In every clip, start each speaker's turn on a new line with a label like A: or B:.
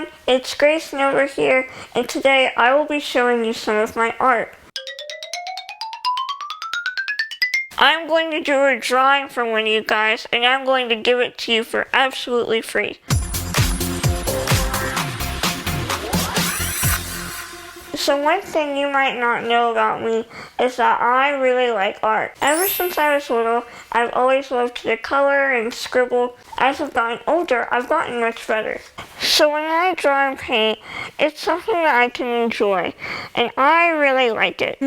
A: everyone, it's Grace Nova here, and today I will be showing you some of my art. I'm going to do a drawing for one of you guys, and I'm going to give it to you for absolutely free. So one thing you might not know about me is that I really like art. Ever since I was little, I've always loved to color and scribble. As I've gotten older, I've gotten much better. So when I draw and paint, it's something that I can enjoy, and I really like it.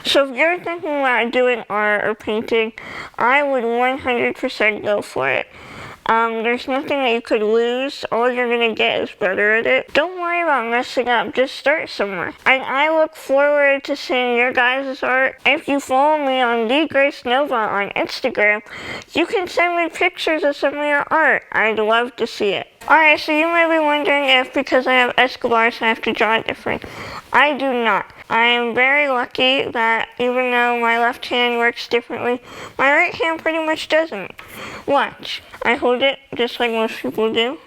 A: So if you're thinking about doing art or painting, I would 100% go for it. There's nothing that you could lose. All you're going to get is better at it. Don't worry about messing up. Just start somewhere. And I look forward to seeing your guys' art. If you follow me on The Grace Nova on Instagram, you can send me pictures of some of your art. I'd love to see it. Alright, so you may be wondering if because I have Escobars I have to draw it different. I do not. I am very lucky that even though my left hand works differently, my right hand pretty much doesn't. Watch. I hold it just like most people do.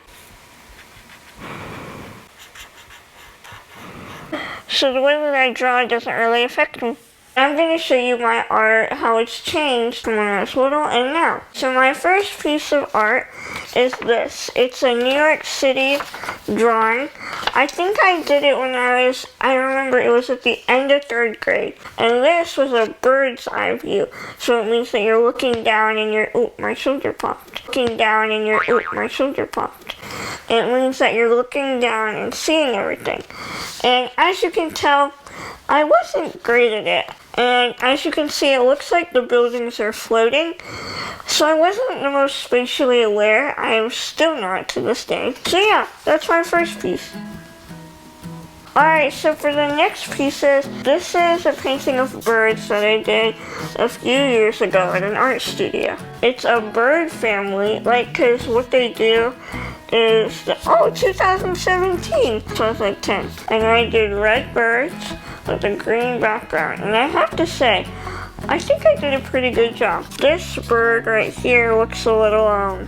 A: So the way that I draw doesn't really affect me. I'm going to show you my art, how it's changed from when I was little and now. So my first piece of art is this. It's a New York City drawing. I think I did it when I remember it was at the end of 3rd grade. And this was a bird's eye view. So it means that you're looking down and you're, oop, my shoulder popped. Looking down and you're, oop, my shoulder popped. It means that you're looking down and seeing everything. And as you can tell, I wasn't great at it. And as you can see, it looks like the buildings are floating. So I wasn't the most spatially aware. I am still not to this day. So yeah, that's my first piece. Alright, so for the next pieces, this is a painting of birds that I did a few years ago at an art studio. It's a bird family, cause what they do is, 2017, so I was like 10. And I did red birds with a green background. And I have to say, I think I did a pretty good job. This bird right here looks a little,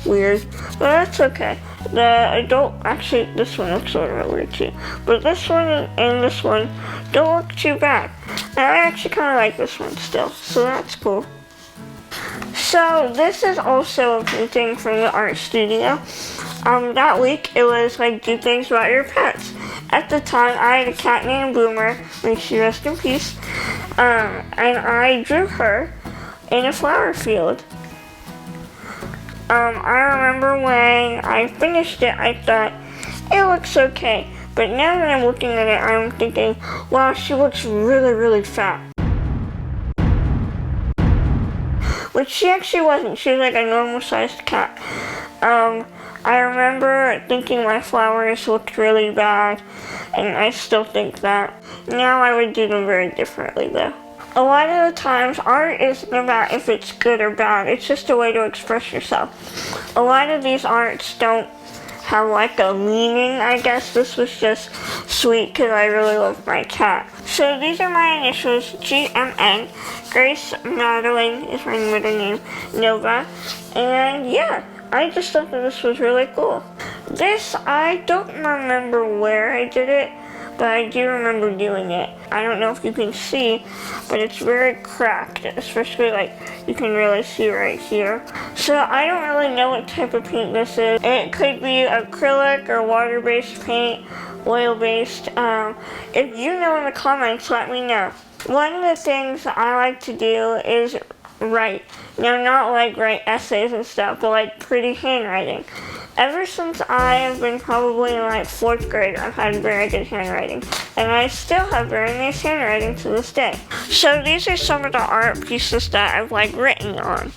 A: weird, but that's okay. The adult, actually, this one looks a little weird too. But this one and this one don't look too bad. And I actually kind of like this one still, so that's cool. So this is also a painting from the art studio. That week it was do things about your pets. At the time I had a cat named Boomer, may she rest in peace, and I drew her in a flower field. I remember when I finished it, I thought, it looks okay. But now that I'm looking at it, I'm thinking, wow, she looks really, really fat. Which she actually wasn't. She was like a normal-sized cat. I remember thinking my flowers looked really bad, and I still think that. Now I would do them very differently, though. A lot of the times, art isn't about if it's good or bad. It's just a way to express yourself. A lot of these arts don't have a meaning, I guess. This was just sweet because I really love my cat. So these are my initials, GMN. Grace Madeline is my middle name, Nova. And yeah, I just thought that this was really cool. This, I don't remember where I did it, but I do remember doing it. I don't know if you can see, but it's very cracked, especially you can really see right here. So I don't really know what type of paint this is. It could be acrylic or water-based paint, oil-based. If you know in the comments, let me know. One of the things I like to do is write. Now, not write essays and stuff, but pretty handwriting. Ever since I have been probably in 4th grade, I've had very good handwriting. And I still have very nice handwriting to this day. So these are some of the art pieces that I've written on.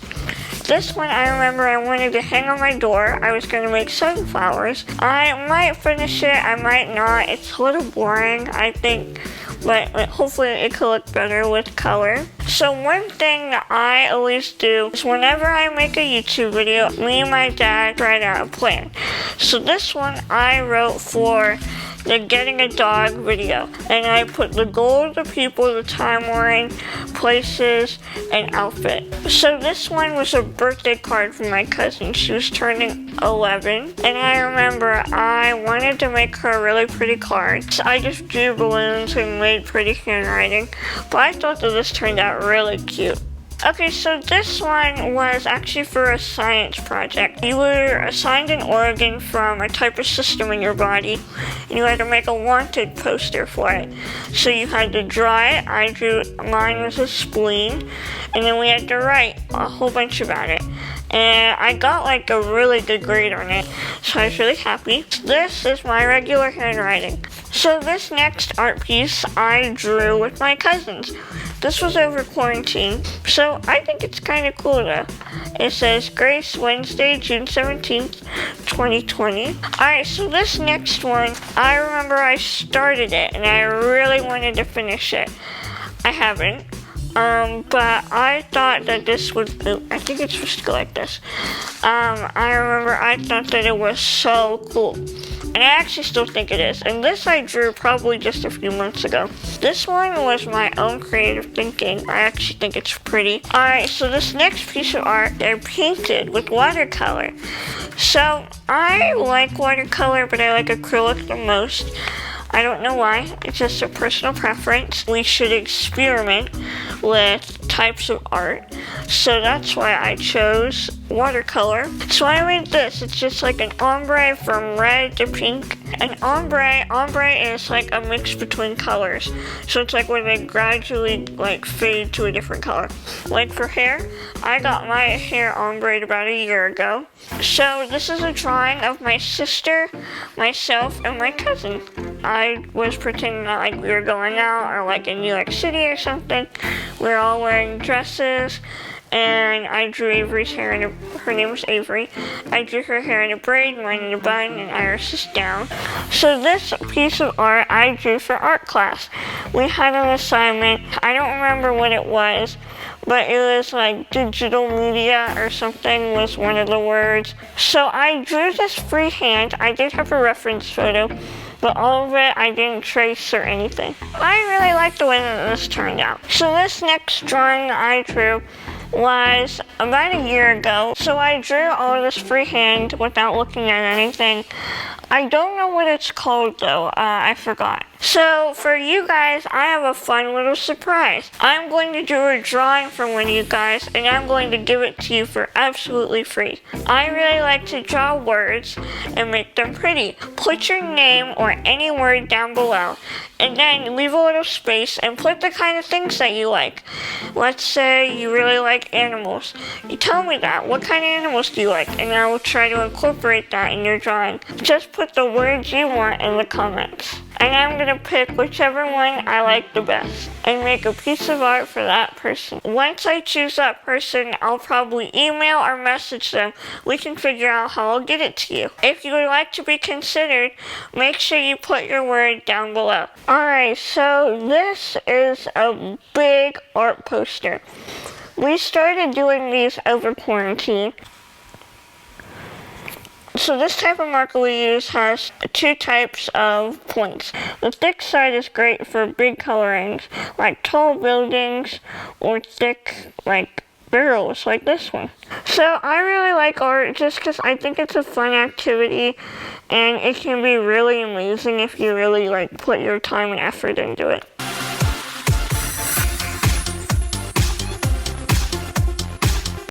A: This one I remember I wanted to hang on my door. I was going to make sunflowers. I might finish it, I might not. It's a little boring, I think. But hopefully it could look better with color. So one thing that I always do is whenever I make a YouTube video, me and my dad write out a plan. So this one I wrote for the getting a dog video. And I put the goal, the people, the timeline, places, and outfit. So this one was a birthday card from my cousin. She was turning 11. And I remember I wanted to make her a really pretty card. So I just drew balloons and made pretty handwriting. But I thought that this turned out really cute. Okay, so this one was actually for a science project. You were assigned an organ from a type of system in your body, and you had to make a wanted poster for it. So you had to draw it. I drew, mine was a spleen, and then we had to write a whole bunch about it. And I got like a really good grade on it, so I was really happy. This is my regular handwriting. So this next art piece I drew with my cousins. This was over quarantine, so I think it's kind of cool though. It says Grace, Wednesday, June 17th, 2020. Alright, so this next one, I remember I started it and I really wanted to finish it. I haven't. But I thought that this was, I think it's supposed to go like this. I remember I thought that it was so cool. And I actually still think it is. And this I drew probably just a few months ago. This one was my own creative thinking. I actually think it's pretty. Alright, so this next piece of art, they're painted with watercolor. So I like watercolor, but I like acrylic the most. I don't know why, it's just a personal preference. We should experiment with types of art. So that's why I chose watercolor. So I made this. It's just like an ombre from red to pink. An ombre is like a mix between colors. So it's like when they gradually like fade to a different color. Like for hair, I got my hair ombre'd about a year ago. So this is a drawing of my sister, myself, and my cousin. I was pretending that like we were going out or like in New York City or something. We were all wearing dresses, and I drew Avery's hair in her name was Avery. I drew her hair in a braid, mine in a bun, and Iris's down. So this piece of art I drew for art class. We had an assignment. I don't remember what it was, but it was like digital media or something was one of the words. So I drew this freehand. I did have a reference photo, but all of it I didn't trace or anything. I really like the way that this turned out. So this next drawing I drew was about a year ago. So I drew all of this freehand without looking at anything. I don't know what it's called though, I forgot. So for you guys, I have a fun little surprise. I'm going to do a drawing for one of you guys, and I'm going to give it to you for absolutely free. I really like to draw words and make them pretty. Put your name or any word down below, and then leave a little space and put the kind of things that you like. Let's say you really like animals. You tell me that. What kind of animals do you like? And I will try to incorporate that in your drawing. Just put the words you want in the comments. And I'm gonna pick whichever one I like the best and make a piece of art for that person. Once I choose that person, I'll probably email or message them. We can figure out how I'll get it to you. If you would like to be considered, make sure you put your word down below. Alright, so this is a big art poster. We started doing these over quarantine. So this type of marker we use has two types of points. The thick side is great for big colorings, like tall buildings, or thick, like barrels, like this one. So I really like art just because I think it's a fun activity, and it can be really amazing if you really like put your time and effort into it.